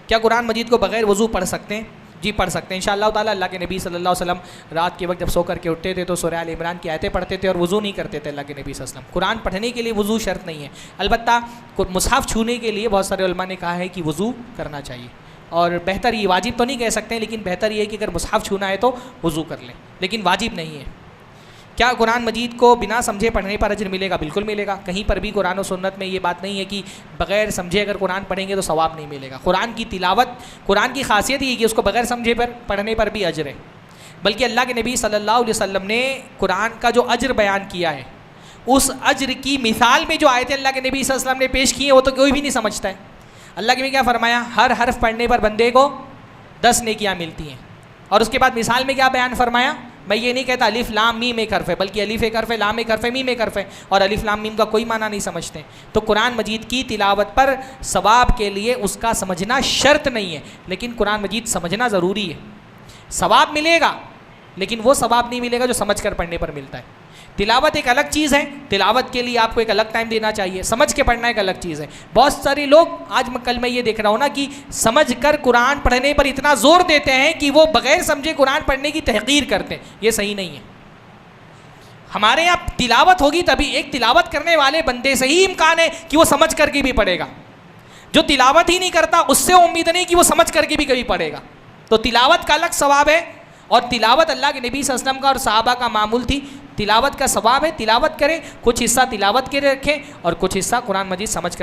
کیا قرآن مجید کو بغیر وضو پڑھ سکتے ہیں؟ جی پڑھ سکتے ہیں انشاءاللہ تعالیٰ۔ اللہ کے نبی صلی اللہ علیہ وسلم رات کے وقت جب سو کر کے اٹھتے تھے تو سورہ آل عمران کی آیتیں پڑھتے تھے اور وضو نہیں کرتے تھے اللہ کے نبی صلی اللہ علیہ وسلم۔ قرآن پڑھنے کے لیے وضو شرط نہیں ہے، البتہ مصحف چھونے کے لیے بہت سارے علماء نے کہا ہے کہ وضو کرنا چاہیے، اور بہتر یہ واجب تو نہیں کہہ سکتے ہیں، لیکن بہتر یہ ہے کہ اگر مصحف چھونا ہے تو وضو کر لیں، لیکن واجب نہیں ہے۔ کیا قرآن مجید کو بنا سمجھے پڑھنے پر اجر ملے گا؟ بالکل ملے گا، کہیں پر بھی قرآن و سنت میں یہ بات نہیں ہے کہ بغیر سمجھے اگر قرآن پڑھیں گے تو ثواب نہیں ملے گا۔ قرآن کی تلاوت، قرآن کی خاصیت یہ ہے کہ اس کو بغیر سمجھے پر پڑھنے پر بھی اجر ہے، بلکہ اللہ کے نبی صلی اللہ علیہ وسلم نے قرآن کا جو اجر بیان کیا ہے، اس اجر کی مثال میں جو آیتیں اللہ کے نبی صلی اللہ علیہ وسلم نے پیش کی ہیں وہ تو کوئی بھی نہیں سمجھتا ہے۔ اللہ کے نبی کیا فرمایا؟ ہر حرف پڑھنے پر بندے کو 10 نیکیاں ملتی ہیں، اور اس کے بعد مثال میں کیا بیان فرمایا؟ میں یہ نہیں کہتا الف لام میم ایک حرف ہے، بلکہ الف ایک حرف ہے، لام ایک حرف ہے، میم ایک حرف ہے، اور الف لام میم کا کوئی معنی نہیں سمجھتے۔ تو قرآن مجید کی تلاوت پر ثواب کے لیے اس کا سمجھنا شرط نہیں ہے، لیکن قرآن مجید سمجھنا ضروری ہے۔ ثواب ملے گا، لیکن وہ ثواب نہیں ملے گا جو سمجھ کر پڑھنے پر ملتا ہے۔ تلاوت ایک الگ چیز ہے، تلاوت کے لیے آپ کو ایک الگ ٹائم دینا چاہیے، سمجھ کے پڑھنا ایک الگ چیز ہے۔ بہت سارے لوگ آج کل میں یہ دیکھ رہا ہوں نا کہ سمجھ کر قرآن پڑھنے پر اتنا زور دیتے ہیں کہ وہ بغیر سمجھے قرآن پڑھنے کی تحقیر کرتے ہیں، یہ صحیح نہیں ہے۔ ہمارے یہاں تلاوت ہوگی تبھی، ایک تلاوت کرنے والے بندے سے ہی امکان ہے کہ وہ سمجھ کر کے بھی پڑھے گا، جو تلاوت ہی نہیں کرتا اس سے امید نہیں کہ وہ سمجھ کر کے بھی کبھی پڑھے گا۔ تو تلاوت کا الگ ثواب ہے، اور تلاوت اللہ کے نبی صلی اللہ علیہ وسلم کا اور صحابہ کا معمول تھی، تلاوت کا ثواب ہے، تلاوت کریں، کچھ حصہ تلاوت کے رکھیں اور کچھ حصہ قرآن مجید سمجھ کر